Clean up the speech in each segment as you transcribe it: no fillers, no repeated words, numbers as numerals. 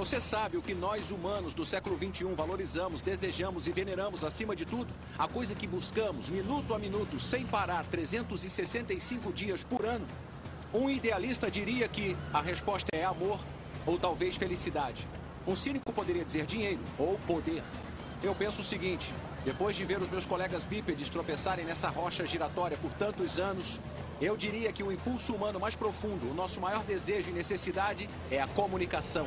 Você sabe o que nós humanos do século XXI valorizamos, desejamos e veneramos acima de tudo? A coisa que buscamos, minuto a minuto, sem parar, 365 dias por ano. Um idealista diria que a resposta é amor ou talvez felicidade. Um cínico poderia dizer dinheiro ou poder. Eu penso o seguinte: depois de ver os meus colegas bípedes tropeçarem nessa rocha giratória por tantos anos, eu diria que o impulso humano mais profundo, o nosso maior desejo e necessidade é a comunicação.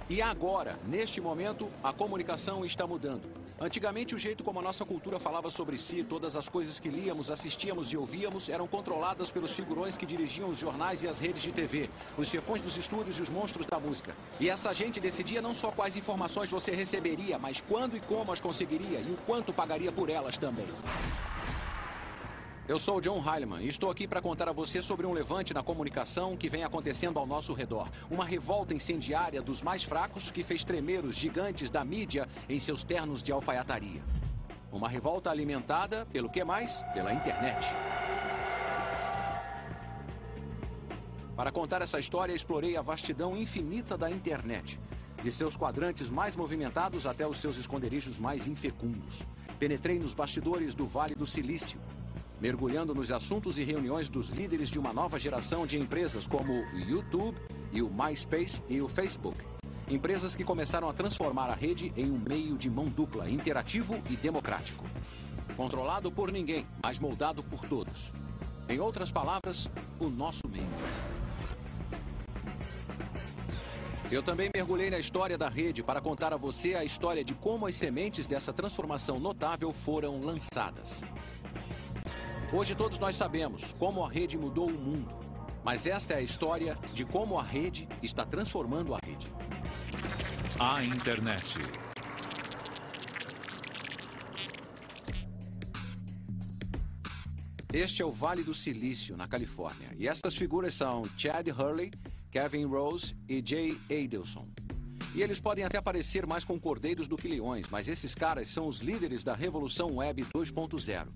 E agora, neste momento, a comunicação está mudando. Antigamente, o jeito como a nossa cultura falava sobre si, todas as coisas que líamos, assistíamos e ouvíamos eram controladas pelos figurões que dirigiam os jornais e as redes de TV, os chefões dos estúdios e os monstros da música. E essa gente decidia não só quais informações você receberia, mas quando e como as conseguiria e o quanto pagaria por elas também. Eu sou o John Heilemann e estou aqui para contar a você sobre um levante na comunicação que vem acontecendo ao nosso redor. Uma revolta incendiária dos mais fracos que fez tremer os gigantes da mídia em seus ternos de alfaiataria. Uma revolta alimentada pelo que mais? Pela internet. Para contar essa história, explorei a vastidão infinita da internet. De seus quadrantes mais movimentados até os seus esconderijos mais infecundos. Penetrei nos bastidores do Vale do Silício, mergulhando nos assuntos e reuniões dos líderes de uma nova geração de empresas como o YouTube, e o MySpace e o Facebook. Empresas que começaram a transformar a rede em um meio de mão dupla, interativo e democrático. Controlado por ninguém, mas moldado por todos. Em outras palavras, o nosso meio. Eu também mergulhei na história da rede para contar a você a história de como as sementes dessa transformação notável foram lançadas. Hoje todos nós sabemos como a rede mudou o mundo, mas esta é a história de como a rede está transformando a rede. A internet. Este é o Vale do Silício, na Califórnia, e estas figuras são Chad Hurley, Kevin Rose e Jay Adelson. E eles podem até parecer mais com cordeiros do que leões, mas esses caras são os líderes da Revolução Web 2.0.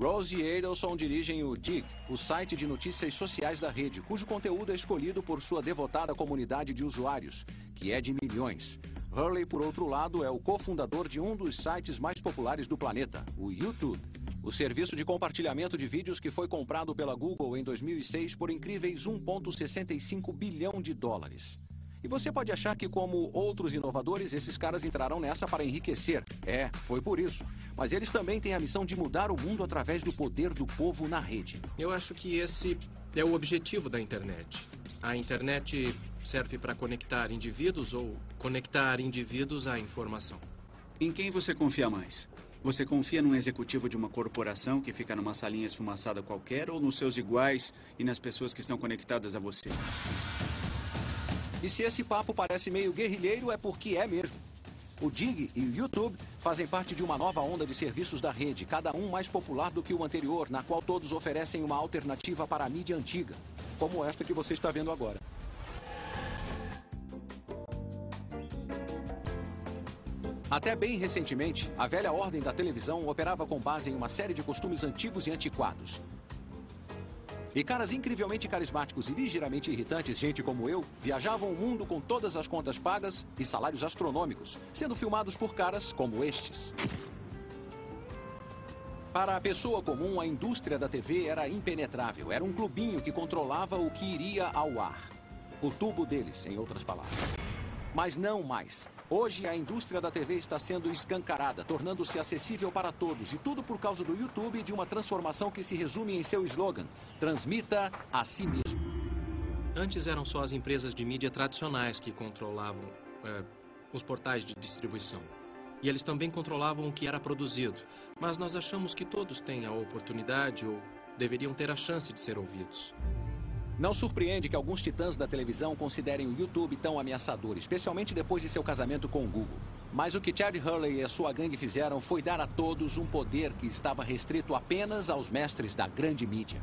Rose e Adelson dirigem o Digg, o site de notícias sociais da rede, cujo conteúdo é escolhido por sua devotada comunidade de usuários, que é de milhões. Hurley, por outro lado, é o cofundador de um dos sites mais populares do planeta, o YouTube, o serviço de compartilhamento de vídeos que foi comprado pela Google em 2006 por incríveis 1,65 bilhão de dólares. E você pode achar que, como outros inovadores, esses caras entraram nessa para enriquecer. É, foi por isso. Mas eles também têm a missão de mudar o mundo através do poder do povo na rede. Eu acho que esse é o objetivo da internet. A internet serve para conectar indivíduos ou conectar indivíduos à informação. Em quem você confia mais? Você confia num executivo de uma corporação que fica numa salinha esfumaçada qualquer ou nos seus iguais e nas pessoas que estão conectadas a você? E se esse papo parece meio guerrilheiro, é porque é mesmo. O Digg e o YouTube fazem parte de uma nova onda de serviços da rede, cada um mais popular do que o anterior, na qual todos oferecem uma alternativa para a mídia antiga, como esta que você está vendo agora. Até bem recentemente, a velha ordem da televisão operava com base em uma série de costumes antigos e antiquados. E caras incrivelmente carismáticos e ligeiramente irritantes, gente como eu, viajavam o mundo com todas as contas pagas e salários astronômicos, sendo filmados por caras como estes. Para a pessoa comum, a indústria da TV era impenetrável. Era um clubinho que controlava o que iria ao ar. O tubo deles, em outras palavras. Mas não mais. Hoje, a indústria da TV está sendo escancarada, tornando-se acessível para todos. E tudo por causa do YouTube e de uma transformação que se resume em seu slogan: transmita a si mesmo. Antes eram só as empresas de mídia tradicionais que controlavam os portais de distribuição. E eles também controlavam o que era produzido. Mas nós achamos que todos têm a oportunidade ou deveriam ter a chance de ser ouvidos. Não surpreende que alguns titãs da televisão considerem o YouTube tão ameaçador, especialmente depois de seu casamento com o Google. Mas o que Chad Hurley e a sua gangue fizeram foi dar a todos um poder que estava restrito apenas aos mestres da grande mídia.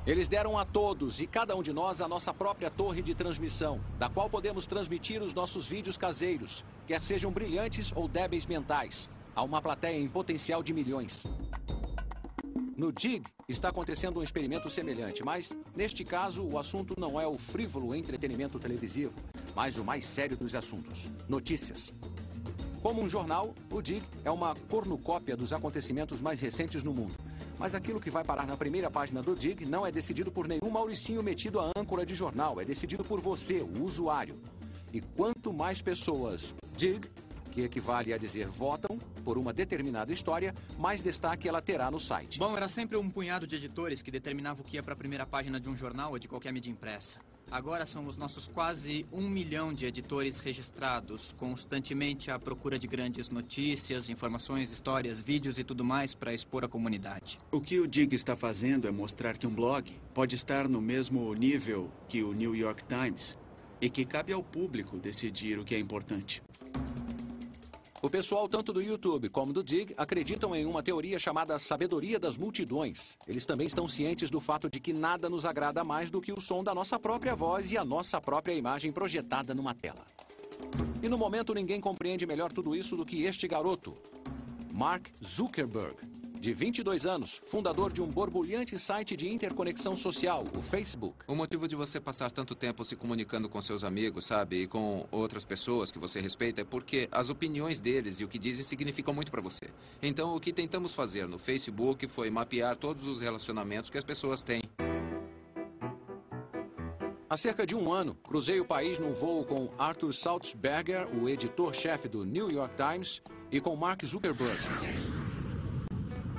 Eles deram a todos e cada um de nós a nossa própria torre de transmissão, da qual podemos transmitir os nossos vídeos caseiros, quer sejam brilhantes ou débeis mentais, a uma plateia em potencial de milhões. No Dig está acontecendo um experimento semelhante, mas, neste caso, o assunto não é o frívolo entretenimento televisivo, mas o mais sério dos assuntos: notícias. Como um jornal, o Dig é uma cornucópia dos acontecimentos mais recentes no mundo. Mas aquilo que vai parar na primeira página do Dig não é decidido por nenhum Mauricinho metido à âncora de jornal, é decidido por você, o usuário. E quanto mais pessoas Dig, que equivale a dizer votam, por uma determinada história, mais destaque ela terá no site. Bom, era sempre um punhado de editores que determinava o que ia para a primeira página de um jornal ou de qualquer mídia impressa. Agora são os nossos quase 1 milhão de editores registrados, constantemente à procura de grandes notícias, informações, histórias, vídeos e tudo mais para expor à comunidade. O que o Dig está fazendo é mostrar que um blog pode estar no mesmo nível que o New York Times e que cabe ao público decidir o que é importante. O pessoal, tanto do YouTube como do Dig, acreditam em uma teoria chamada sabedoria das multidões. Eles também estão cientes do fato de que nada nos agrada mais do que o som da nossa própria voz e a nossa própria imagem projetada numa tela. E no momento ninguém compreende melhor tudo isso do que este garoto, Mark Zuckerberg, de 22 anos, fundador de um borbulhante site de interconexão social, o Facebook. O motivo de você passar tanto tempo se comunicando com seus amigos, sabe, e com outras pessoas que você respeita, é porque as opiniões deles e o que dizem significam muito para você. Então, o que tentamos fazer no Facebook foi mapear todos os relacionamentos que as pessoas têm. Há cerca de um ano, cruzei o país num voo com Arthur Sulzberger, o editor-chefe do New York Times, e com Mark Zuckerberg.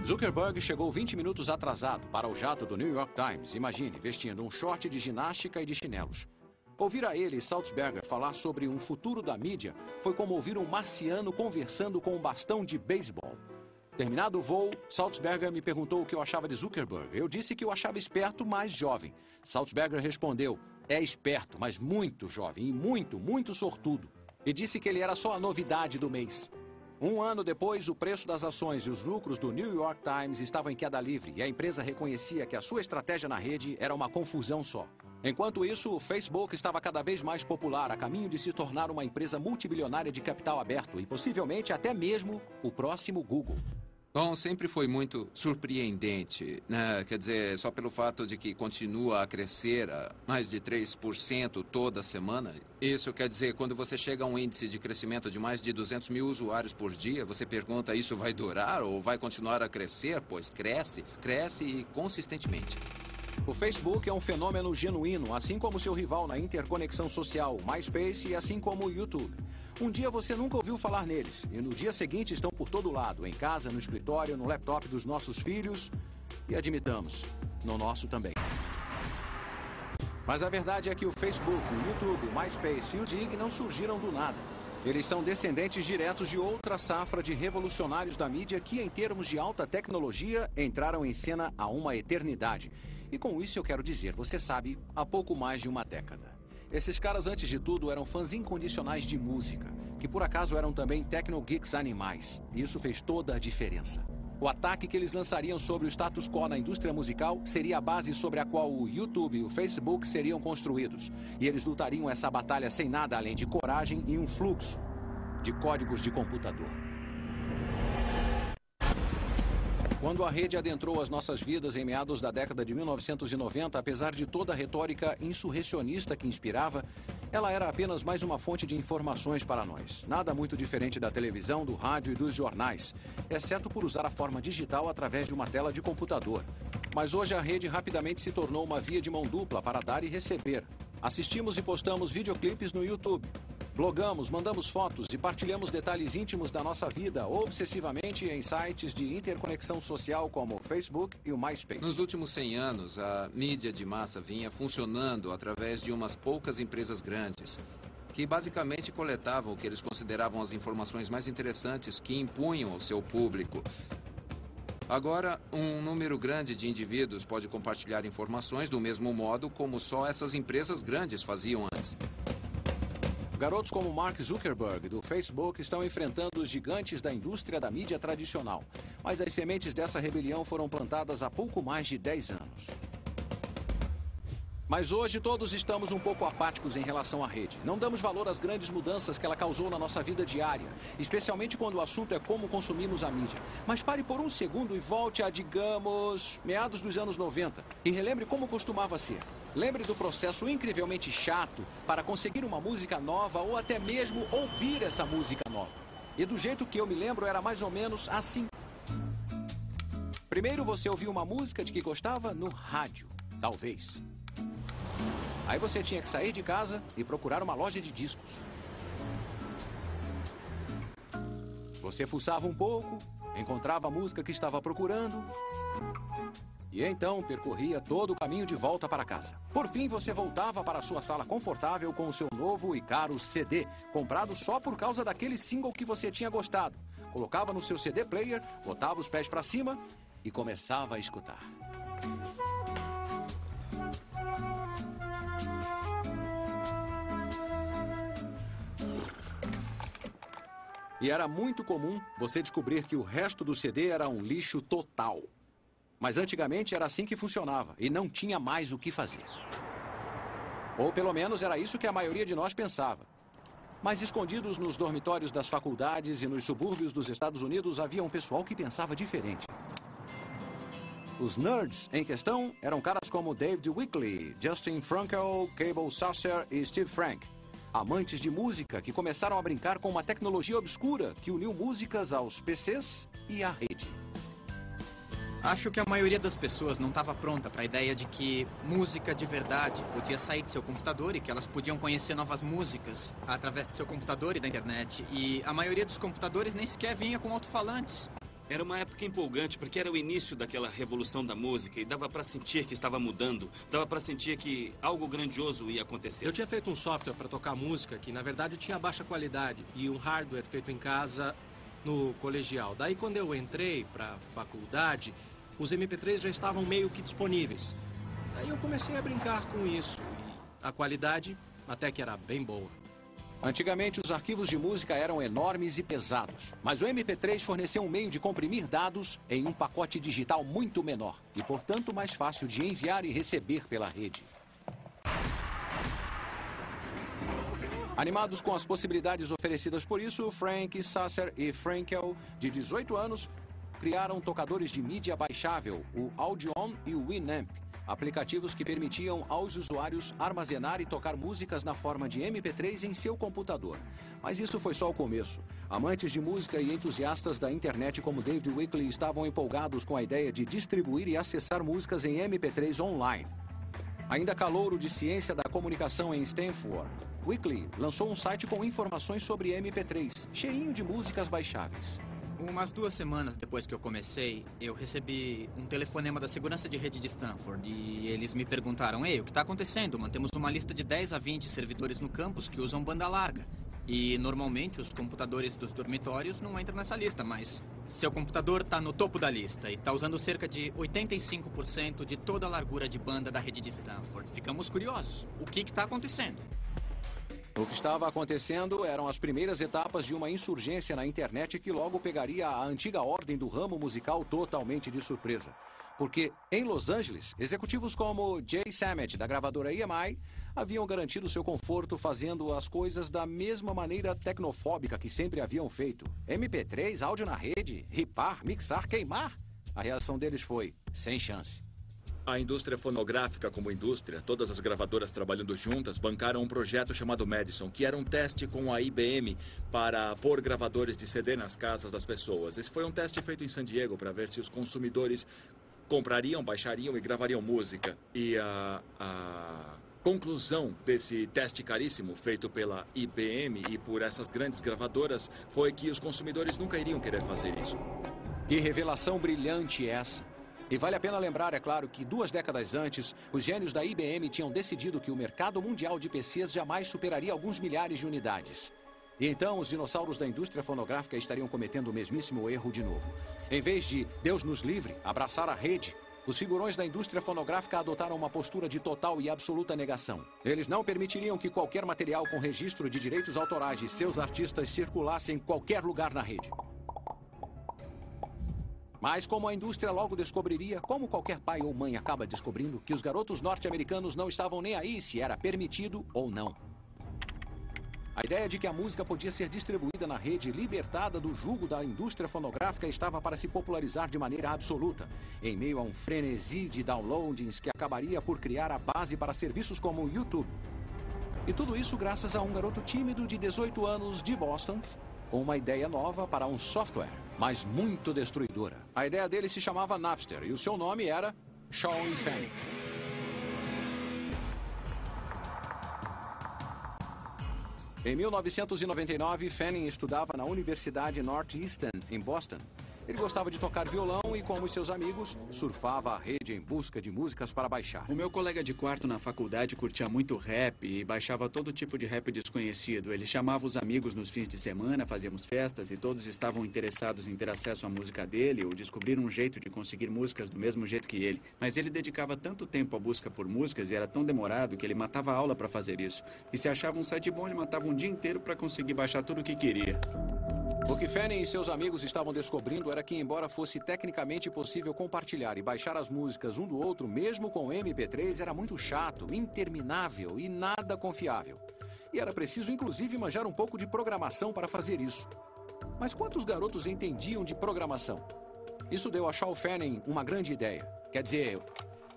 Zuckerberg chegou 20 minutos atrasado para o jato do New York Times, imagine, vestindo um short de ginástica e de chinelos. Ouvir a ele e Sulzberger falar sobre um futuro da mídia foi como ouvir um marciano conversando com um bastão de beisebol. Terminado o voo, Sulzberger me perguntou o que eu achava de Zuckerberg. Eu disse que o achava esperto, mas jovem. Sulzberger respondeu: é esperto, mas muito jovem e muito sortudo. E disse que ele era só a novidade do mês. Um ano depois, o preço das ações e os lucros do New York Times estavam em queda livre e a empresa reconhecia que a sua estratégia na rede era uma confusão só. Enquanto isso, o Facebook estava cada vez mais popular, a caminho de se tornar uma empresa multibilionária de capital aberto e possivelmente até mesmo o próximo Google. Bom, sempre foi muito surpreendente, né? Quer dizer, só pelo fato de que continua a crescer a mais de 3% toda semana. Isso quer dizer, quando você chega a um índice de crescimento de mais de 200 mil usuários por dia, você pergunta, isso vai durar ou vai continuar a crescer? Pois cresce e consistentemente. O Facebook é um fenômeno genuíno, assim como seu rival na interconexão social, o MySpace, e assim como o YouTube. Um dia você nunca ouviu falar neles, e no dia seguinte estão por todo lado, em casa, no escritório, no laptop dos nossos filhos, e admitamos, no nosso também. Mas a verdade é que o Facebook, o YouTube, o MySpace e o Dig não surgiram do nada. Eles são descendentes diretos de outra safra de revolucionários da mídia que, em termos de alta tecnologia, entraram em cena há uma eternidade. E com isso eu quero dizer, você sabe, há pouco mais de uma década. Esses caras, antes de tudo, eram fãs incondicionais de música, que por acaso eram também techno-geeks animais. E isso fez toda a diferença. O ataque que eles lançariam sobre o status quo na indústria musical seria a base sobre a qual o YouTube e o Facebook seriam construídos. E eles lutariam essa batalha sem nada além de coragem e um fluxo de códigos de computador. Quando a rede adentrou as nossas vidas em meados da década de 1990, apesar de toda a retórica insurrecionista que inspirava, ela era apenas mais uma fonte de informações para nós. Nada muito diferente da televisão, do rádio e dos jornais, exceto por usar a forma digital através de uma tela de computador. Mas hoje a rede rapidamente se tornou uma via de mão dupla para dar e receber. Assistimos e postamos videoclipes no YouTube. Blogamos, mandamos fotos e partilhamos detalhes íntimos da nossa vida obsessivamente em sites de interconexão social como o Facebook e o MySpace. Nos últimos 100 anos, a mídia de massa vinha funcionando através de umas poucas empresas grandes, que basicamente coletavam o que eles consideravam as informações mais interessantes que impunham ao seu público. Agora, um número grande de indivíduos pode compartilhar informações do mesmo modo como só essas empresas grandes faziam antes. Garotos como Mark Zuckerberg, do Facebook, estão enfrentando os gigantes da indústria da mídia tradicional. Mas as sementes dessa rebelião foram plantadas há pouco mais de 10 anos. Mas hoje todos estamos um pouco apáticos em relação à rede. Não damos valor às grandes mudanças que ela causou na nossa vida diária, especialmente quando o assunto é como consumimos a mídia. Mas pare por um segundo e volte a, digamos, meados dos anos 90 e relembre como costumava ser. Lembre do processo incrivelmente chato para conseguir uma música nova ou até mesmo ouvir essa música nova. E do jeito que eu me lembro era mais ou menos assim. Primeiro você ouvia uma música de que gostava no rádio, talvez. Aí você tinha que sair de casa e procurar uma loja de discos. Você fuçava um pouco, encontrava a música que estava procurando e então percorria todo o caminho de volta para casa. Por fim, você voltava para a sua sala confortável com o seu novo e caro CD, comprado só por causa daquele single que você tinha gostado. Colocava no seu CD player, botava os pés para cima e começava a escutar. E era muito comum você descobrir que o resto do CD era um lixo total. Mas antigamente era assim que funcionava e não tinha mais o que fazer. Ou pelo menos era isso que a maioria de nós pensava. Mas escondidos nos dormitórios das faculdades e nos subúrbios dos Estados Unidos havia um pessoal que pensava diferente. Os nerds em questão eram caras como David Wickley, Justin Frankel, Cable Sasser e Steve Frank. Amantes de música que começaram a brincar com uma tecnologia obscura que uniu músicas aos PCs e à rede. Acho que a maioria das pessoas não estava pronta para a ideia de que música de verdade podia sair de seu computador e que elas podiam conhecer novas músicas através de seu computador e da internet. E a maioria dos computadores nem sequer vinha com alto-falantes. Era uma época empolgante, porque era o início daquela revolução da música e dava para sentir que estava mudando. Dava para sentir que algo grandioso ia acontecer. Eu tinha feito um software para tocar música que, na verdade, tinha baixa qualidade e um hardware feito em casa no colegial. Daí, quando eu entrei para a faculdade, os MP3 já estavam meio que disponíveis. Daí eu comecei a brincar com isso e a qualidade até que era bem boa. Antigamente, os arquivos de música eram enormes e pesados, mas o MP3 forneceu um meio de comprimir dados em um pacote digital muito menor e, portanto, mais fácil de enviar e receber pela rede. Animados com as possibilidades oferecidas por isso, Frank, Sasser e Frankel, de 18 anos, criaram tocadores de mídia baixável, o Audion e o Winamp. Aplicativos que permitiam aos usuários armazenar e tocar músicas na forma de MP3 em seu computador. Mas isso foi só o começo. Amantes de música e entusiastas da internet como David Wickley estavam empolgados com a ideia de distribuir e acessar músicas em MP3 online. Ainda calouro de ciência da comunicação em Stanford, Wickley lançou um site com informações sobre MP3, cheinho de músicas baixáveis. Umas 2 semanas depois que eu comecei, eu recebi um telefonema da segurança de rede de Stanford e eles me perguntaram: "Ei, o que está acontecendo? Mantemos uma lista de 10 a 20 servidores no campus que usam banda larga. E normalmente os computadores dos dormitórios não entram nessa lista, mas seu computador está no topo da lista e está usando cerca de 85% de toda a largura de banda da rede de Stanford. Ficamos curiosos. O que está acontecendo?" O que estava acontecendo eram as primeiras etapas de uma insurgência na internet que logo pegaria a antiga ordem do ramo musical totalmente de surpresa. Porque, em Los Angeles, executivos como Jay Sammet, da gravadora EMI, haviam garantido seu conforto fazendo as coisas da mesma maneira tecnofóbica que sempre haviam feito. MP3, áudio na rede, ripar, mixar, queimar? A reação deles foi: sem chance. A indústria fonográfica como indústria, todas as gravadoras trabalhando juntas, bancaram um projeto chamado Madison, que era um teste com a IBM para pôr gravadores de CD nas casas das pessoas. Esse foi um teste feito em San Diego para ver se os consumidores comprariam, baixariam e gravariam música. E a conclusão desse teste caríssimo feito pela IBM e por essas grandes gravadoras foi que os consumidores nunca iriam querer fazer isso. Que revelação brilhante essa! E vale a pena lembrar, é claro, que 2 décadas antes, os gênios da IBM tinham decidido que o mercado mundial de PCs jamais superaria alguns milhares de unidades. E então os dinossauros da indústria fonográfica estariam cometendo o mesmíssimo erro de novo. Em vez de, Deus nos livre, abraçar a rede, os figurões da indústria fonográfica adotaram uma postura de total e absoluta negação. Eles não permitiriam que qualquer material com registro de direitos autorais de seus artistas circulasse em qualquer lugar na rede. Mas como a indústria logo descobriria, como qualquer pai ou mãe acaba descobrindo, que os garotos norte-americanos não estavam nem aí se era permitido ou não. A ideia de que a música podia ser distribuída na rede, libertada do jugo da indústria fonográfica, estava para se popularizar de maneira absoluta, em meio a um frenesi de downloadings que acabaria por criar a base para serviços como o YouTube. E tudo isso graças a um garoto tímido de 18 anos de Boston, com uma ideia nova para um software, mas muito destruidora. A ideia dele se chamava Napster e o seu nome era Sean Fanning. Em 1999, Fanning estudava na Universidade Northeastern, em Boston. Ele gostava de tocar violão e, como os seus amigos, surfava a rede em busca de músicas para baixar. O meu colega de quarto na faculdade curtia muito rap e baixava todo tipo de rap desconhecido. Ele chamava os amigos nos fins de semana, fazíamos festas e todos estavam interessados em ter acesso à música dele ou descobrir um jeito de conseguir músicas do mesmo jeito que ele. Mas ele dedicava tanto tempo à busca por músicas e era tão demorado que ele matava a aula para fazer isso. E se achava um site bom, ele matava um dia inteiro para conseguir baixar tudo o que queria. O que Fanning e seus amigos estavam descobrindo era que, embora fosse tecnicamente possível compartilhar e baixar as músicas um do outro, mesmo com MP3, era muito chato, interminável e nada confiável. E era preciso, inclusive, manjar um pouco de programação para fazer isso. Mas quantos garotos entendiam de programação? Isso deu a Sean Fanning uma grande ideia. Quer dizer,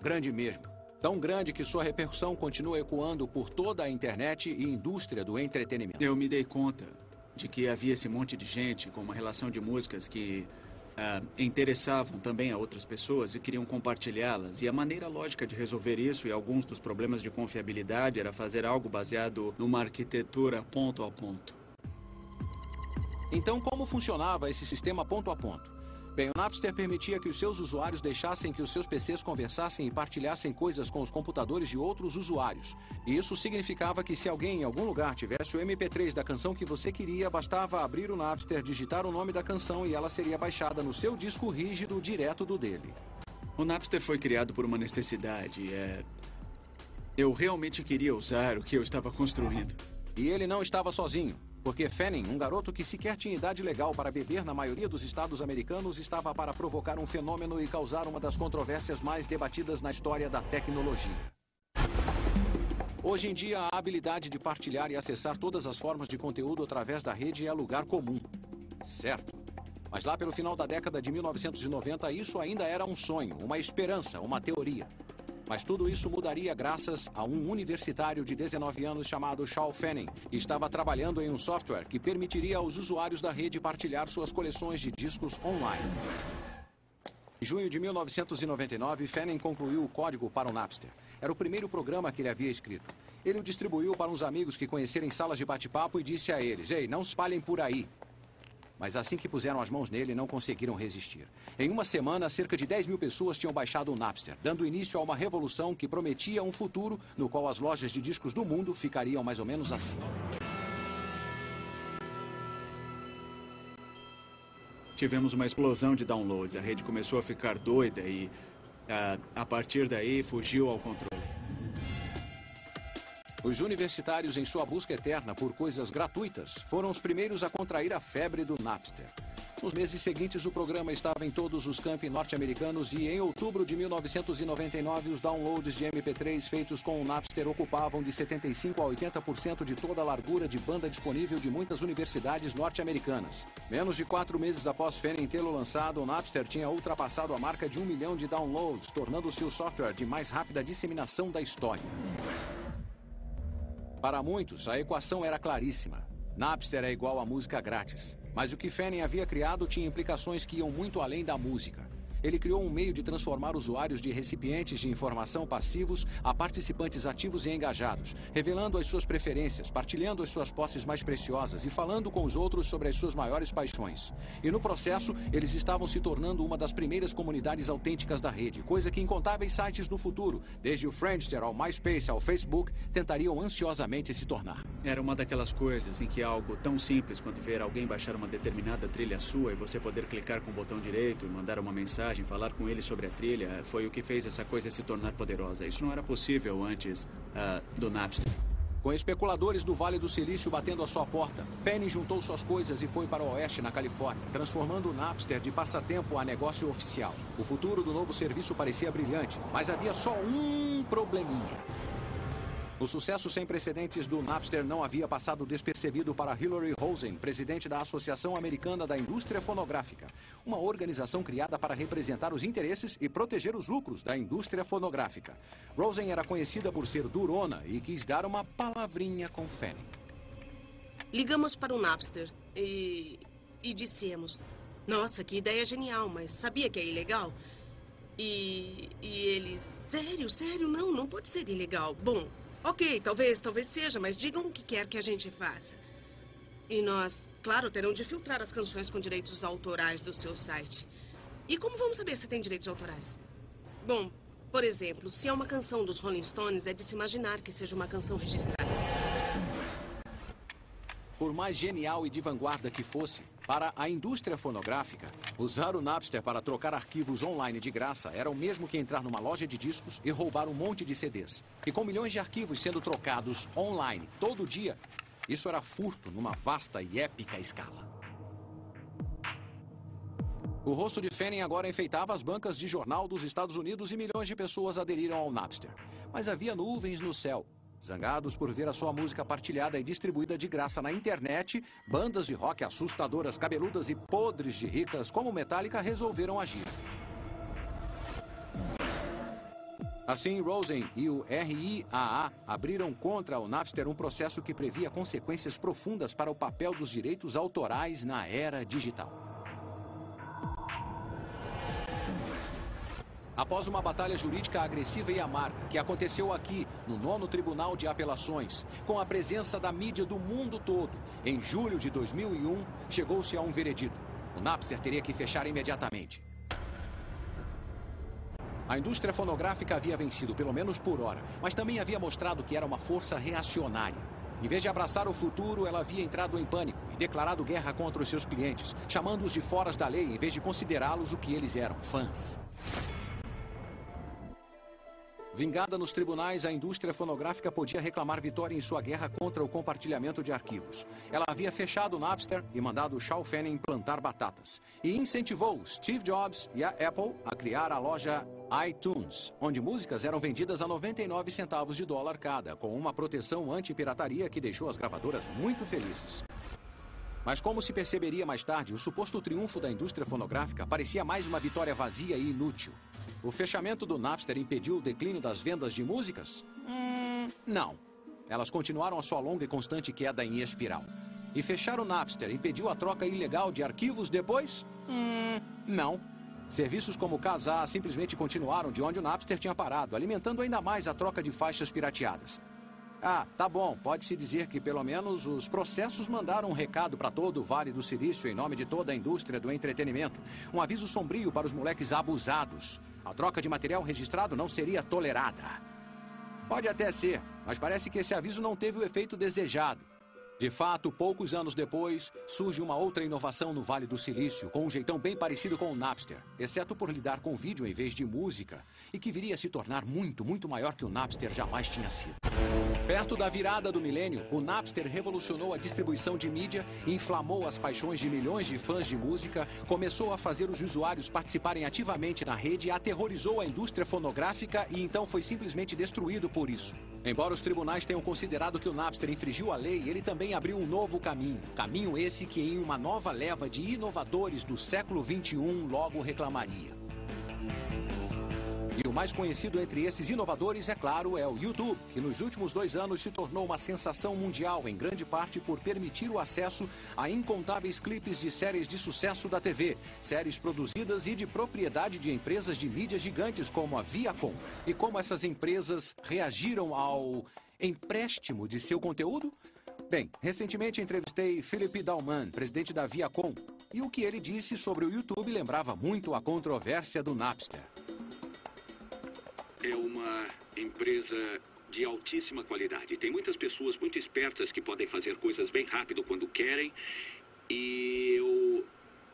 grande mesmo. Tão grande que sua repercussão continua ecoando por toda a internet e indústria do entretenimento. Eu me dei conta de que havia esse monte de gente com uma relação de músicas que interessavam também a outras pessoas e queriam compartilhá-las. E a maneira lógica de resolver isso e alguns dos problemas de confiabilidade era fazer algo baseado numa arquitetura ponto a ponto. Então, como funcionava esse sistema ponto a ponto? Bem, o Napster permitia que os seus usuários deixassem que os seus PCs conversassem e partilhassem coisas com os computadores de outros usuários. E isso significava que se alguém em algum lugar tivesse o MP3 da canção que você queria, bastava abrir o Napster, digitar o nome da canção e ela seria baixada no seu disco rígido direto do dele. O Napster foi criado por uma necessidade. Eu realmente queria usar o que eu estava construindo. E ele não estava sozinho. Porque Fanning, um garoto que sequer tinha idade legal para beber na maioria dos estados americanos, estava para provocar um fenômeno e causar uma das controvérsias mais debatidas na história da tecnologia. Hoje em dia, a habilidade de partilhar e acessar todas as formas de conteúdo através da rede é lugar comum. Certo. Mas lá pelo final da década de 1990, isso ainda era um sonho, uma esperança, uma teoria. Mas tudo isso mudaria graças a um universitário de 19 anos chamado Sean Fanning, que estava trabalhando em um software que permitiria aos usuários da rede partilhar suas coleções de discos online. Em junho de 1999, Fanning concluiu o código para o Napster. Era o primeiro programa que ele havia escrito. Ele o distribuiu para uns amigos que conheceram em salas de bate-papo e disse a eles: "Ei, não espalhem por aí." Mas assim que puseram as mãos nele, não conseguiram resistir. Em uma semana, cerca de 10 mil pessoas tinham baixado o Napster, dando início a uma revolução que prometia um futuro no qual as lojas de discos do mundo ficariam mais ou menos assim. Tivemos uma explosão de downloads. A rede começou a ficar doida e, a partir daí, fugiu ao controle. Os universitários, em sua busca eterna por coisas gratuitas, foram os primeiros a contrair a febre do Napster. Nos meses seguintes, o programa estava em todos os campi norte-americanos e, em outubro de 1999, os downloads de MP3 feitos com o Napster ocupavam de 75% a 80% de toda a largura de banda disponível de muitas universidades norte-americanas. Menos de 4 meses após Fanning tê-lo lançado, o Napster tinha ultrapassado a marca de 1 milhão de downloads, tornando-se o software de mais rápida disseminação da história. Para muitos, a equação era claríssima. Napster é igual a música grátis. Mas o que Fanning havia criado tinha implicações que iam muito além da música. Ele criou um meio de transformar usuários de recipientes de informação passivos a participantes ativos e engajados, revelando as suas preferências, partilhando as suas posses mais preciosas e falando com os outros sobre as suas maiores paixões. E no processo, eles estavam se tornando uma das primeiras comunidades autênticas da rede, coisa que incontáveis sites no futuro, desde o Friendster ao MySpace ao Facebook, tentariam ansiosamente se tornar. Era uma daquelas coisas em que algo tão simples quanto ver alguém baixar uma determinada trilha sua e você poder clicar com o botão direito e mandar uma mensagem, falar com ele sobre a trilha, foi o que fez essa coisa se tornar poderosa. Isso não era possível antes do Napster. Com especuladores do Vale do Silício batendo à sua porta, Fanning juntou suas coisas e foi para o oeste, na Califórnia, transformando o Napster de passatempo a negócio oficial. O futuro do novo serviço parecia brilhante, mas havia só um probleminha. O sucesso sem precedentes do Napster não havia passado despercebido para Hillary Rosen, presidente da Associação Americana da Indústria Fonográfica, uma organização criada para representar os interesses e proteger os lucros da indústria fonográfica. Rosen era conhecida por ser durona e quis dar uma palavrinha com Fanning. Ligamos para o Napster e dissemos: nossa, que ideia genial, mas sabia que é ilegal? E eles: sério, não pode ser ilegal. Bom, ok, talvez seja, mas digam o que quer que a gente faça. E nós, claro, terão de filtrar as canções com direitos autorais do seu site. E como vamos saber se tem direitos autorais? Bom, por exemplo, se é uma canção dos Rolling Stones, é de se imaginar que seja uma canção registrada. Por mais genial e de vanguarda que fosse, para a indústria fonográfica, usar o Napster para trocar arquivos online de graça era o mesmo que entrar numa loja de discos e roubar um monte de CDs. E com milhões de arquivos sendo trocados online todo dia, isso era furto numa vasta e épica escala. O rosto de Fanning agora enfeitava as bancas de jornal dos Estados Unidos e milhões de pessoas aderiram ao Napster. Mas havia nuvens no céu. Zangados por ver a sua música partilhada e distribuída de graça na internet, bandas de rock assustadoras, cabeludas e podres de ricas como Metallica resolveram agir. Assim, Rosen e o RIAA abriram contra o Napster um processo que previa consequências profundas para o papel dos direitos autorais na era digital. Após uma batalha jurídica agressiva e amarga, que aconteceu aqui, no 9º Tribunal de Apelações, com a presença da mídia do mundo todo, em julho de 2001, chegou-se a um veredito. O Napster teria que fechar imediatamente. A indústria fonográfica havia vencido, pelo menos por hora, mas também havia mostrado que era uma força reacionária. Em vez de abraçar o futuro, ela havia entrado em pânico e declarado guerra contra os seus clientes, chamando-os de foras da lei em vez de considerá-los o que eles eram, fãs. Vingada nos tribunais, a indústria fonográfica podia reclamar vitória em sua guerra contra o compartilhamento de arquivos. Ela havia fechado o Napster e mandado Shaw Fanning plantar batatas. E incentivou Steve Jobs e a Apple a criar a loja iTunes, onde músicas eram vendidas a 99 centavos de dólar cada, com uma proteção anti-pirataria que deixou as gravadoras muito felizes. Mas como se perceberia mais tarde, o suposto triunfo da indústria fonográfica parecia mais uma vitória vazia e inútil. O fechamento do Napster impediu o declínio das vendas de músicas? Não. Elas continuaram a sua longa e constante queda em espiral. E fechar o Napster impediu a troca ilegal de arquivos depois? Não. Serviços como o Kazaa simplesmente continuaram de onde o Napster tinha parado, alimentando ainda mais a troca de faixas pirateadas. Ah, tá bom, pode-se dizer que pelo menos os processos mandaram um recado para todo o Vale do Silício em nome de toda a indústria do entretenimento. Um aviso sombrio para os moleques abusados. A troca de material registrado não seria tolerada. Pode até ser, mas parece que esse aviso não teve o efeito desejado. De fato, poucos anos depois, surge uma outra inovação no Vale do Silício, com um jeitão bem parecido com o Napster, exceto por lidar com vídeo em vez de música, e que viria a se tornar muito, muito maior que o Napster jamais tinha sido. Perto da virada do milênio, o Napster revolucionou a distribuição de mídia, inflamou as paixões de milhões de fãs de música, começou a fazer os usuários participarem ativamente na rede, aterrorizou a indústria fonográfica e então foi simplesmente destruído por isso. Embora os tribunais tenham considerado que o Napster infringiu a lei, ele também abriu um novo caminho. Caminho esse que em uma nova leva de inovadores do século XXI logo reclamaria. E o mais conhecido entre esses inovadores, é claro, é o YouTube, que nos últimos 2 anos se tornou uma sensação mundial, em grande parte por permitir o acesso a incontáveis clipes de séries de sucesso da TV, séries produzidas e de propriedade de empresas de mídias gigantes como a Viacom. E como essas empresas reagiram ao empréstimo de seu conteúdo? Bem, recentemente entrevistei Philippe Dauman, presidente da Viacom, e o que ele disse sobre o YouTube lembrava muito a controvérsia do Napster. É uma empresa de altíssima qualidade. Tem muitas pessoas muito espertas que podem fazer coisas bem rápido quando querem. E eu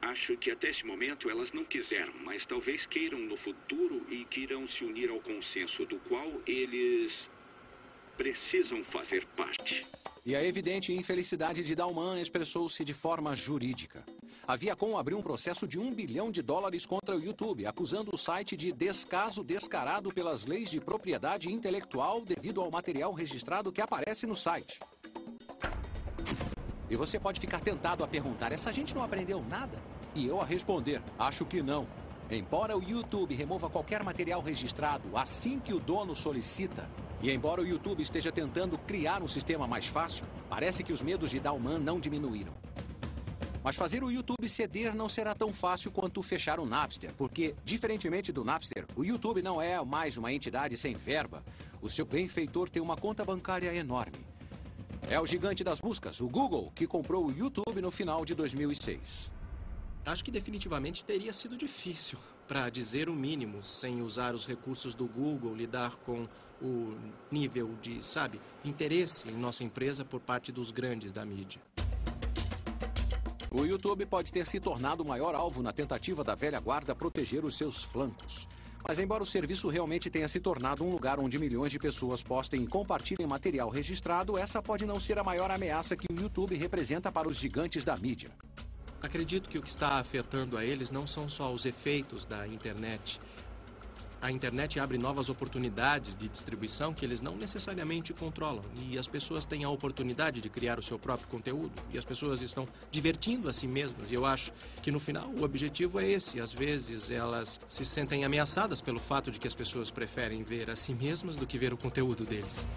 acho que até esse momento elas não quiseram, mas talvez queiram no futuro e queiram se unir ao consenso do qual eles precisam fazer parte. E a evidente infelicidade de Dauman expressou-se de forma jurídica. A Viacom abriu um processo de $1 bilhão contra o YouTube, acusando o site de descaso descarado pelas leis de propriedade intelectual devido ao material registrado que aparece no site. E você pode ficar tentado a perguntar, essa gente não aprendeu nada? E eu a responder, acho que não. Embora o YouTube remova qualquer material registrado assim que o dono solicita, e embora o YouTube esteja tentando criar um sistema mais fácil, parece que os medos de Dauman não diminuíram. Mas fazer o YouTube ceder não será tão fácil quanto fechar o Napster, porque, diferentemente do Napster, o YouTube não é mais uma entidade sem verba. O seu benfeitor tem uma conta bancária enorme. É o gigante das buscas, o Google, que comprou o YouTube no final de 2006. Acho que definitivamente teria sido difícil, para dizer o mínimo, sem usar os recursos do Google, lidar com o nível de, interesse em nossa empresa por parte dos grandes da mídia. O YouTube pode ter se tornado o maior alvo na tentativa da velha guarda proteger os seus flancos. Mas embora o serviço realmente tenha se tornado um lugar onde milhões de pessoas postem e compartilhem material registrado, essa pode não ser a maior ameaça que o YouTube representa para os gigantes da mídia. Acredito que o que está afetando a eles não são só os efeitos da internet. A internet abre novas oportunidades de distribuição que eles não necessariamente controlam. E as pessoas têm a oportunidade de criar o seu próprio conteúdo. E as pessoas estão divertindo a si mesmas. E eu acho que no final o objetivo é esse. Às vezes elas se sentem ameaçadas pelo fato de que as pessoas preferem ver a si mesmas do que ver o conteúdo deles.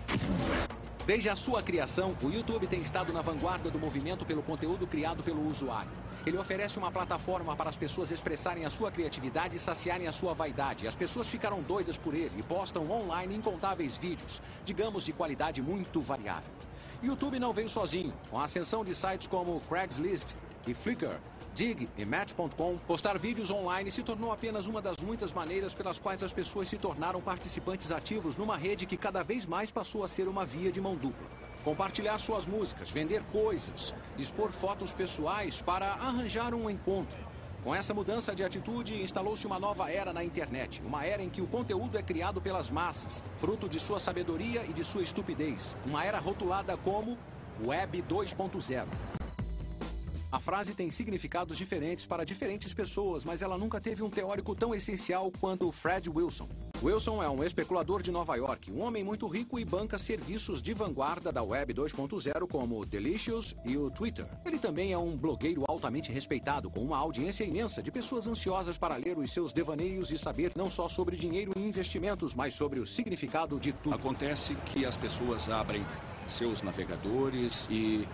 Desde a sua criação, o YouTube tem estado na vanguarda do movimento pelo conteúdo criado pelo usuário. Ele oferece uma plataforma para as pessoas expressarem a sua criatividade e saciarem a sua vaidade. As pessoas ficaram doidas por ele e postam online incontáveis vídeos, digamos de qualidade muito variável. YouTube não veio sozinho. Com a ascensão de sites como Craigslist e Flickr, Dig e Match.com, postar vídeos online se tornou apenas uma das muitas maneiras pelas quais as pessoas se tornaram participantes ativos numa rede que cada vez mais passou a ser uma via de mão dupla. Compartilhar suas músicas, vender coisas, expor fotos pessoais para arranjar um encontro. Com essa mudança de atitude, instalou-se uma nova era na internet. Uma era em que o conteúdo é criado pelas massas, fruto de sua sabedoria e de sua estupidez. Uma era rotulada como Web 2.0. A frase tem significados diferentes para diferentes pessoas, mas ela nunca teve um teórico tão essencial quanto Fred Wilson. Wilson é um especulador de Nova York, um homem muito rico e banca serviços de vanguarda da Web 2.0 como o Delicious e o Twitter. Ele também é um blogueiro altamente respeitado, com uma audiência imensa de pessoas ansiosas para ler os seus devaneios e saber não só sobre dinheiro e investimentos, mas sobre o significado de tudo. Acontece que as pessoas abrem seus navegadores e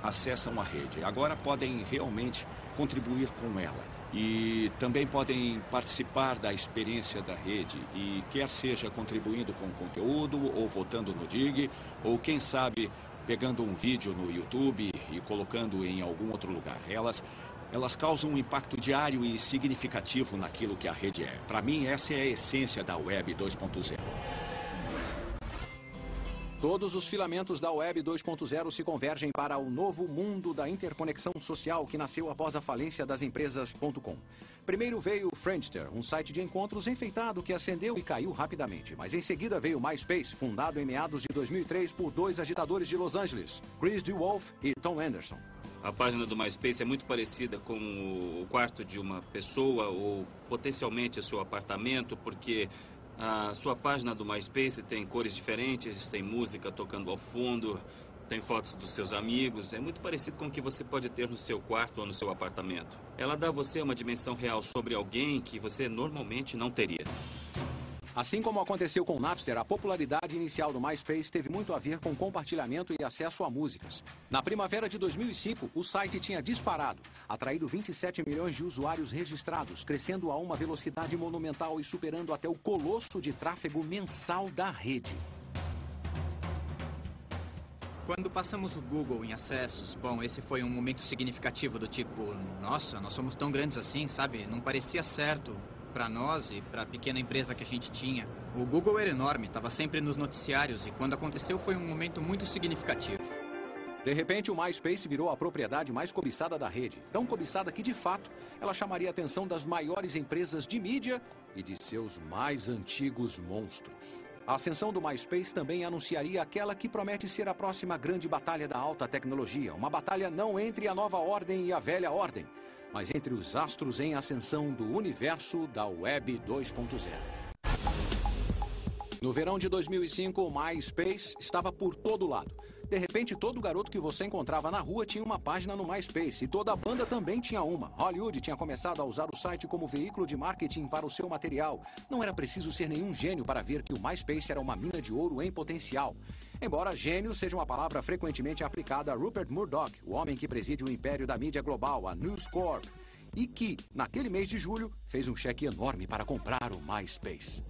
acessam a rede. Agora podem realmente contribuir com ela. E também podem participar da experiência da rede. E quer seja contribuindo com conteúdo, ou votando no Dig, ou quem sabe pegando um vídeo no YouTube e colocando em algum outro lugar. Elas causam um impacto diário e significativo naquilo que a rede é. Para mim, essa é a essência da Web 2.0. Todos os filamentos da Web 2.0 se convergem para o novo mundo da interconexão social que nasceu após a falência das empresas .com. Primeiro veio o Friendster, um site de encontros enfeitado que acendeu e caiu rapidamente. Mas em seguida veio o MySpace, fundado em meados de 2003 por dois agitadores de Los Angeles, Chris DeWolf e Tom Anderson. A página do MySpace é muito parecida com o quarto de uma pessoa ou potencialmente o seu apartamento, porque a sua página do MySpace tem cores diferentes, tem música tocando ao fundo, tem fotos dos seus amigos. É muito parecido com o que você pode ter no seu quarto ou no seu apartamento. Ela dá a você uma dimensão real sobre alguém que você normalmente não teria. Assim como aconteceu com o Napster, a popularidade inicial do MySpace teve muito a ver com compartilhamento e acesso a músicas. Na primavera de 2005, o site tinha disparado, atraído 27 milhões de usuários registrados, crescendo a uma velocidade monumental e superando até o colosso de tráfego mensal da rede. Quando passamos o Google em acessos, bom, esse foi um momento significativo do tipo, nossa, nós somos tão grandes assim, sabe? Não parecia certo para nós e para a pequena empresa que a gente tinha. O Google era enorme, estava sempre nos noticiários e quando aconteceu foi um momento muito significativo. De repente, o MySpace virou a propriedade mais cobiçada da rede. Tão cobiçada que, de fato, ela chamaria a atenção das maiores empresas de mídia e de seus mais antigos monstros. A ascensão do MySpace também anunciaria aquela que promete ser a próxima grande batalha da alta tecnologia. Uma batalha não entre a nova ordem e a velha ordem, mas entre os astros em ascensão do universo da Web 2.0. No verão de 2005, o MySpace estava por todo lado. De repente, todo garoto que você encontrava na rua tinha uma página no MySpace e toda a banda também tinha uma. Hollywood tinha começado a usar o site como veículo de marketing para o seu material. Não era preciso ser nenhum gênio para ver que o MySpace era uma mina de ouro em potencial. Embora gênio seja uma palavra frequentemente aplicada a Rupert Murdoch, o homem que preside o império da mídia global, a News Corp, e que, naquele mês de julho, fez um cheque enorme para comprar o MySpace.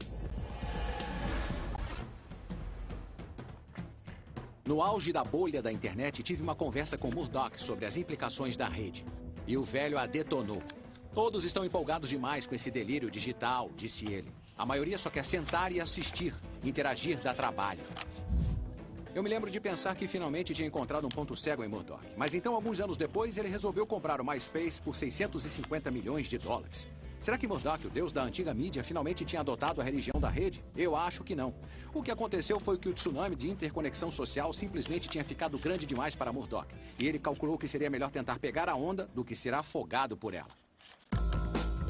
No auge da bolha da internet, tive uma conversa com Murdoch sobre as implicações da rede. E o velho a detonou. Todos estão empolgados demais com esse delírio digital, disse ele. A maioria só quer sentar e assistir, interagir dá trabalho. Eu me lembro de pensar que finalmente tinha encontrado um ponto cego em Murdoch. Mas então, alguns anos depois, ele resolveu comprar o MySpace por 650 milhões de dólares. Será que Murdoch, o deus da antiga mídia, finalmente tinha adotado a religião da rede? Eu acho que não. O que aconteceu foi que o tsunami de interconexão social simplesmente tinha ficado grande demais para Murdoch. E ele calculou que seria melhor tentar pegar a onda do que ser afogado por ela.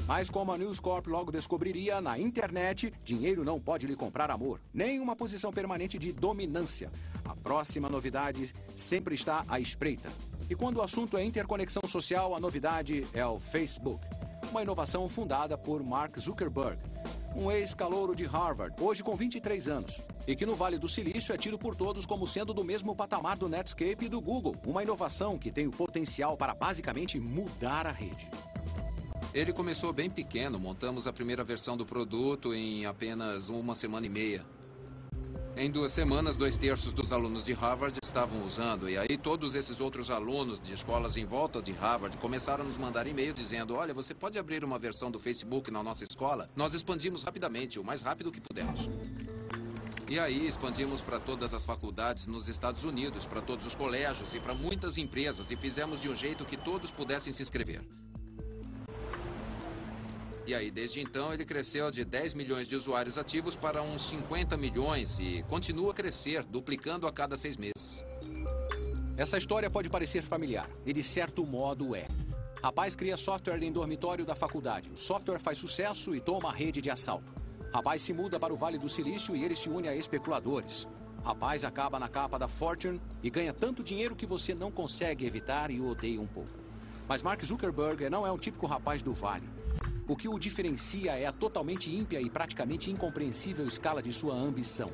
Mas como a News Corp logo descobriria, na internet, dinheiro não pode lhe comprar amor, nem uma posição permanente de dominância. A próxima novidade sempre está à espreita. E quando o assunto é interconexão social, a novidade é o Facebook. Uma inovação fundada por Mark Zuckerberg, um ex-calouro de Harvard, hoje com 23 anos, e que no Vale do Silício é tido por todos como sendo do mesmo patamar do Netscape e do Google. Uma inovação que tem o potencial para basicamente mudar a rede. Ele começou bem pequeno, montamos a primeira versão do produto em apenas 1 semana e meia. Em 2 semanas, 2/3 dos alunos de Harvard estavam usando, e aí todos esses outros alunos de escolas em volta de Harvard começaram a nos mandar e-mail dizendo: olha, você pode abrir uma versão do Facebook na nossa escola? Nós expandimos rapidamente, o mais rápido que pudemos. E aí expandimos para todas as faculdades nos Estados Unidos, para todos os colégios e para muitas empresas, e fizemos de um jeito que todos pudessem se inscrever. E aí, desde então, ele cresceu de 10 milhões de usuários ativos para uns 50 milhões e continua a crescer, duplicando a cada 6 meses. Essa história pode parecer familiar, e de certo modo é. Rapaz cria software em dormitório da faculdade. O software faz sucesso e toma a rede de assalto. Rapaz se muda para o Vale do Silício e ele se une a especuladores. Rapaz acaba na capa da Fortune e ganha tanto dinheiro que você não consegue evitar e o odeia um pouco. Mas Mark Zuckerberg não é um típico rapaz do Vale. O que o diferencia é a totalmente ímpia e praticamente incompreensível escala de sua ambição.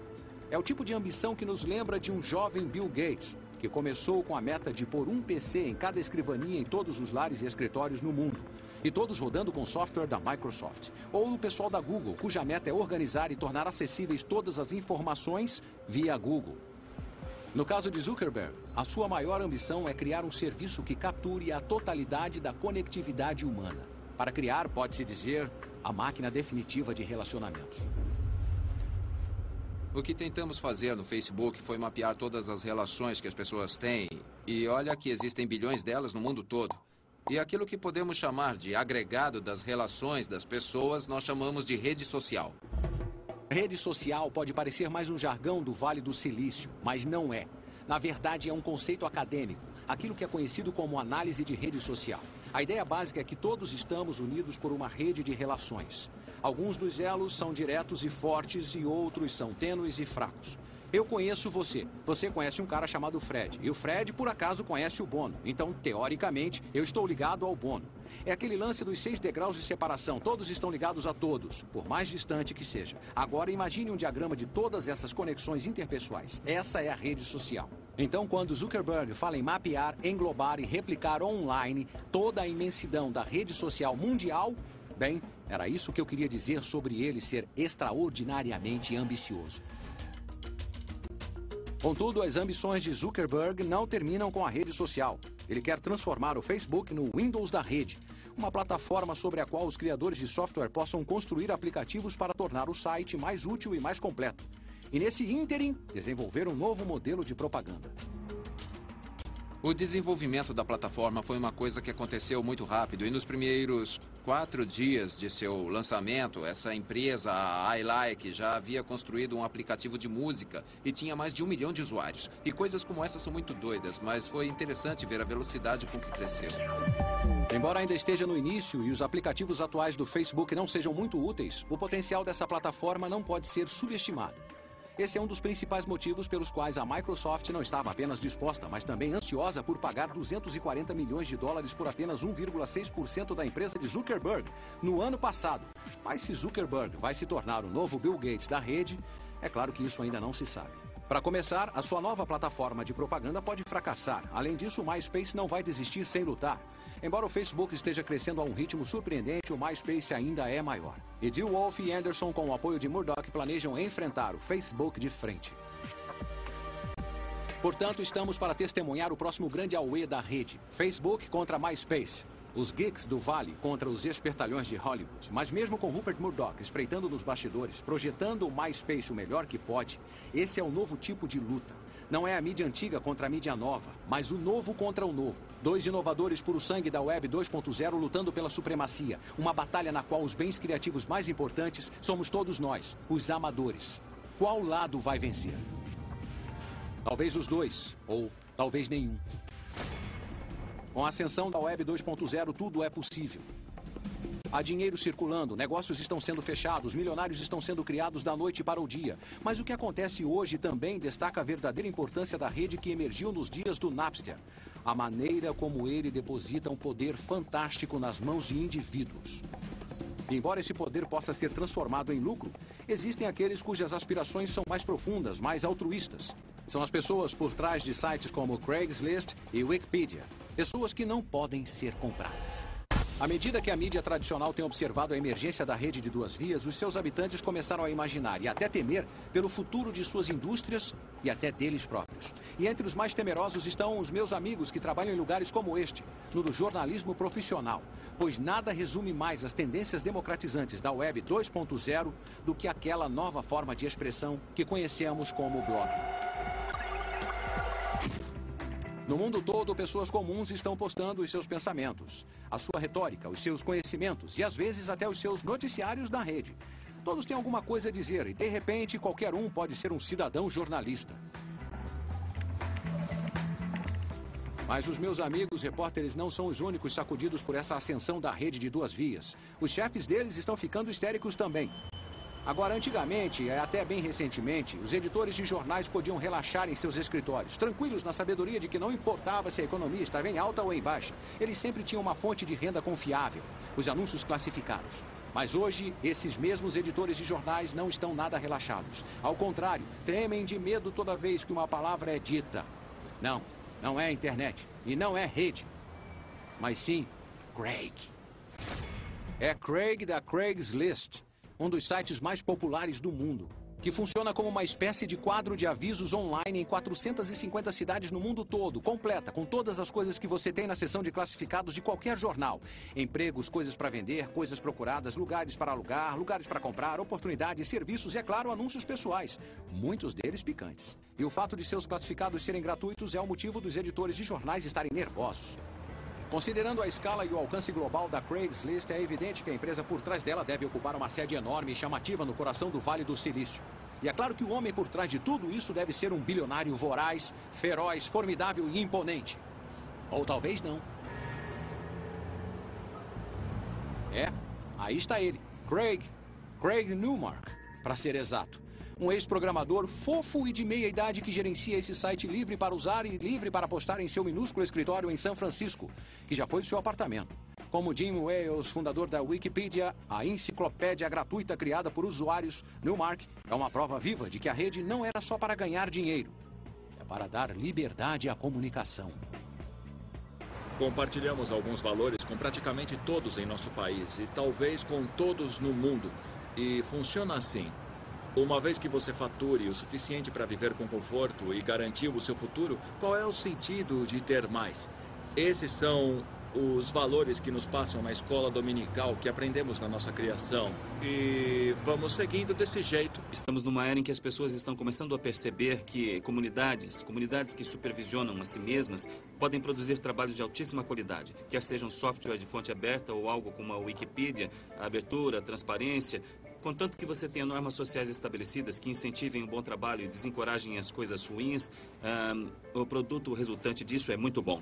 É o tipo de ambição que nos lembra de um jovem Bill Gates, que começou com a meta de pôr um PC em cada escrivaninha em todos os lares e escritórios no mundo, e todos rodando com software da Microsoft. Ou do pessoal da Google, cuja meta é organizar e tornar acessíveis todas as informações via Google. No caso de Zuckerberg, a sua maior ambição é criar um serviço que capture a totalidade da conectividade humana. Para criar, pode-se dizer, a máquina definitiva de relacionamentos. O que tentamos fazer no Facebook foi mapear todas as relações que as pessoas têm. E olha que existem bilhões delas no mundo todo. E aquilo que podemos chamar de agregado das relações das pessoas, nós chamamos de rede social. Rede social pode parecer mais um jargão do Vale do Silício, mas não é. Na verdade, é um conceito acadêmico, aquilo que é conhecido como análise de rede social. A ideia básica é que todos estamos unidos por uma rede de relações. Alguns dos elos são diretos e fortes e outros são tênues e fracos. Eu conheço você. Você conhece um cara chamado Fred. E o Fred, por acaso, conhece o Bono. Então, teoricamente, eu estou ligado ao Bono. É aquele lance dos 6 degraus de separação. Todos estão ligados a todos, por mais distante que seja. Agora, imagine um diagrama de todas essas conexões interpessoais. Essa é a rede social. Então, quando Zuckerberg fala em mapear, englobar e replicar online toda a imensidão da rede social mundial, bem, era isso que eu queria dizer sobre ele ser extraordinariamente ambicioso. Contudo, as ambições de Zuckerberg não terminam com a rede social. Ele quer transformar o Facebook no Windows da rede, uma plataforma sobre a qual os criadores de software possam construir aplicativos para tornar o site mais útil e mais completo. E nesse ínterim, desenvolver um novo modelo de propaganda. O desenvolvimento da plataforma foi uma coisa que aconteceu muito rápido e nos primeiros 4 dias de seu lançamento, essa empresa, a iLike, já havia construído um aplicativo de música e tinha mais de 1 milhão de usuários. E coisas como essa são muito doidas, mas foi interessante ver a velocidade com que cresceu. Embora ainda esteja no início e os aplicativos atuais do Facebook não sejam muito úteis, o potencial dessa plataforma não pode ser subestimado. Esse é um dos principais motivos pelos quais a Microsoft não estava apenas disposta, mas também ansiosa por pagar 240 milhões de dólares por apenas 1,6% da empresa de Zuckerberg no ano passado. Mas se Zuckerberg vai se tornar o novo Bill Gates da rede, é claro que isso ainda não se sabe. Para começar, a sua nova plataforma de propaganda pode fracassar. Além disso, o MySpace não vai desistir sem lutar. Embora o Facebook esteja crescendo a um ritmo surpreendente, o MySpace ainda é maior. E DeWolf e Anderson, com o apoio de Murdoch, planejam enfrentar o Facebook de frente. Portanto, estamos para testemunhar o próximo grande auê da rede. Facebook contra MySpace. Os geeks do Vale contra os espertalhões de Hollywood. Mas mesmo com Rupert Murdoch espreitando nos bastidores, projetando o MySpace o melhor que pode, esse é o novo tipo de luta. Não é a mídia antiga contra a mídia nova, mas o novo contra o novo. 2 inovadores puro sangue da Web 2.0 lutando pela supremacia. Uma batalha na qual os bens criativos mais importantes somos todos nós, os amadores. Qual lado vai vencer? Talvez os dois, ou talvez nenhum. Com a ascensão da Web 2.0, tudo é possível. Há dinheiro circulando, negócios estão sendo fechados, milionários estão sendo criados da noite para o dia. Mas o que acontece hoje também destaca a verdadeira importância da rede que emergiu nos dias do Napster. A maneira como ele deposita um poder fantástico nas mãos de indivíduos. Embora esse poder possa ser transformado em lucro, existem aqueles cujas aspirações são mais profundas, mais altruístas. São as pessoas por trás de sites como Craigslist e Wikipedia. Pessoas que não podem ser compradas. À medida que a mídia tradicional tem observado a emergência da rede de 2 vias, os seus habitantes começaram a imaginar e até temer pelo futuro de suas indústrias e até deles próprios. E entre os mais temerosos estão os meus amigos que trabalham em lugares como este, no do jornalismo profissional, pois nada resume mais as tendências democratizantes da Web 2.0 do que aquela nova forma de expressão que conhecemos como blog. No mundo todo, pessoas comuns estão postando os seus pensamentos, a sua retórica, os seus conhecimentos e, às vezes, até os seus noticiários na rede. Todos têm alguma coisa a dizer e, de repente, qualquer um pode ser um cidadão jornalista. Mas os meus amigos repórteres não são os únicos sacudidos por essa ascensão da rede de 2 vias. Os chefes deles estão ficando histéricos também. Agora, antigamente, até bem recentemente, os editores de jornais podiam relaxar em seus escritórios, tranquilos na sabedoria de que não importava se a economia estava em alta ou em baixa. Eles sempre tinham uma fonte de renda confiável, os anúncios classificados. Mas hoje, esses mesmos editores de jornais não estão nada relaxados. Ao contrário, tremem de medo toda vez que uma palavra é dita. Não, não é internet e não é rede, mas sim Craig. É Craig da Craigslist. Um dos sites mais populares do mundo, que funciona como uma espécie de quadro de avisos online em 450 cidades no mundo todo, completa, com todas as coisas que você tem na seção de classificados de qualquer jornal. Empregos, coisas para vender, coisas procuradas, lugares para alugar, lugares para comprar, oportunidades, serviços e, é claro, anúncios pessoais, muitos deles picantes. E o fato de seus classificados serem gratuitos é o motivo dos editores de jornais estarem nervosos. Considerando a escala e o alcance global da Craigslist, é evidente que a empresa por trás dela deve ocupar uma sede enorme e chamativa no coração do Vale do Silício. E é claro que o homem por trás de tudo isso deve ser um bilionário voraz, feroz, formidável e imponente. Ou talvez não. Aí está ele, Craig Newmark, para ser exato. Um ex-programador fofo e de meia idade que gerencia esse site livre para usar e livre para postar em seu minúsculo escritório em São Francisco, que já foi seu apartamento. Como Jim Wales, fundador da Wikipedia, a enciclopédia gratuita criada por usuários, Newmark é uma prova viva de que a rede não era só para ganhar dinheiro. É para dar liberdade à comunicação. Compartilhamos alguns valores com praticamente todos em nosso país e talvez com todos no mundo. E funciona assim. Uma vez que você fature o suficiente para viver com conforto e garantir o seu futuro, qual é o sentido de ter mais? Esses são os valores que nos passam na escola dominical, que aprendemos na nossa criação. E vamos seguindo desse jeito. Estamos numa era em que as pessoas estão começando a perceber que comunidades que supervisionam a si mesmas, podem produzir trabalhos de altíssima qualidade, quer sejam software de fonte aberta ou algo como a Wikipedia, a abertura, a transparência, contanto que você tenha normas sociais estabelecidas que incentivem o bom trabalho e desencorajem as coisas ruins, o produto resultante disso é muito bom.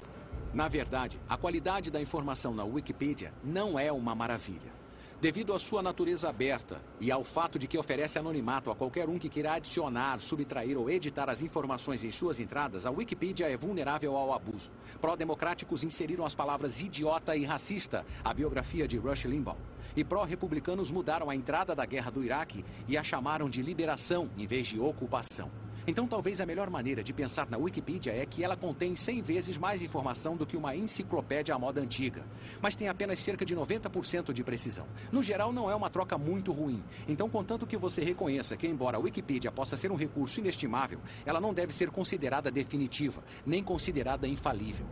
Na verdade, a qualidade da informação na Wikipedia não é uma maravilha. Devido à sua natureza aberta e ao fato de que oferece anonimato a qualquer um que queira adicionar, subtrair ou editar as informações em suas entradas, a Wikipedia é vulnerável ao abuso. Pró-democráticos inseriram as palavras idiota e racista, a biografia de Rush Limbaugh. E pró-republicanos mudaram a entrada da guerra do Iraque e a chamaram de liberação em vez de ocupação. Então, talvez a melhor maneira de pensar na Wikipedia é que ela contém 100 vezes mais informação do que uma enciclopédia à moda antiga, mas tem apenas cerca de 90% de precisão. No geral, não é uma troca muito ruim. Então, contanto que você reconheça que, embora a Wikipedia possa ser um recurso inestimável, ela não deve ser considerada definitiva, nem considerada infalível.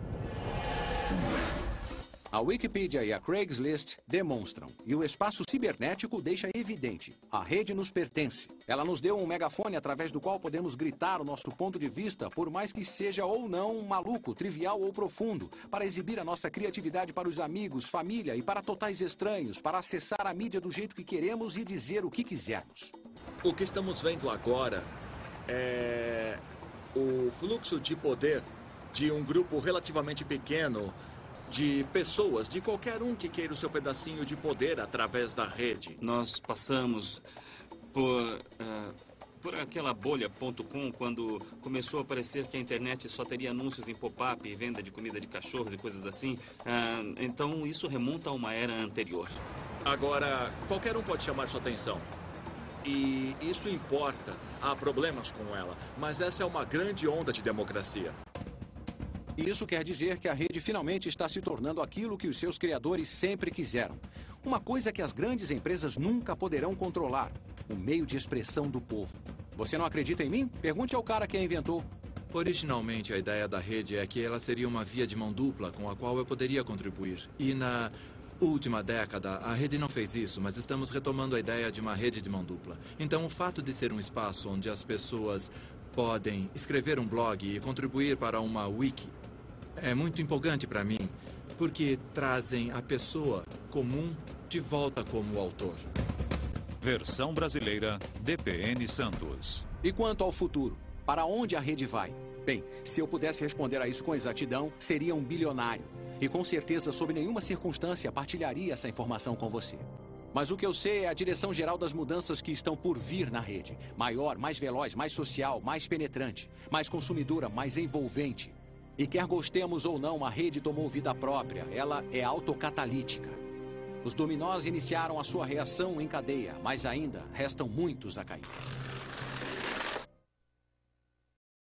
A Wikipedia e a Craigslist demonstram, e o espaço cibernético deixa evidente, a rede nos pertence. Ela nos deu um megafone através do qual podemos gritar o nosso ponto de vista, por mais que seja ou não maluco, trivial ou profundo, para exibir a nossa criatividade para os amigos, família e para totais estranhos, para acessar a mídia do jeito que queremos e dizer o que quisermos. O que estamos vendo agora é o fluxo de poder de um grupo relativamente pequeno de pessoas, de qualquer um que queira o seu pedacinho de poder através da rede. Nós passamos por aquela bolha.com quando começou a parecer que a internet só teria anúncios em pop-up e venda de comida de cachorros e coisas assim. Então isso remonta a uma era anterior. Agora, qualquer um pode chamar sua atenção. E isso importa. Há problemas com ela. Mas essa é uma grande onda de democracia. Isso quer dizer que a rede finalmente está se tornando aquilo que os seus criadores sempre quiseram. Uma coisa que as grandes empresas nunca poderão controlar: o meio de expressão do povo. Você não acredita em mim? Pergunte ao cara que a inventou. Originalmente, a ideia da rede é que ela seria uma via de mão dupla com a qual eu poderia contribuir. E na última década, a rede não fez isso, mas estamos retomando a ideia de uma rede de mão dupla. Então, o fato de ser um espaço onde as pessoas podem escrever um blog e contribuir para uma wiki é muito empolgante para mim, porque trazem a pessoa comum de volta como autor. Versão brasileira, DPN Santos. E quanto ao futuro? Para onde a rede vai? Bem, se eu pudesse responder a isso com exatidão, seria um bilionário. E com certeza, sob nenhuma circunstância, partilharia essa informação com você. Mas o que eu sei é a direção geral das mudanças que estão por vir na rede. Maior, mais veloz, mais social, mais penetrante, mais consumidora, mais envolvente. E quer gostemos ou não, a rede tomou vida própria. Ela é autocatalítica. Os dominós iniciaram a sua reação em cadeia, mas ainda restam muitos a cair.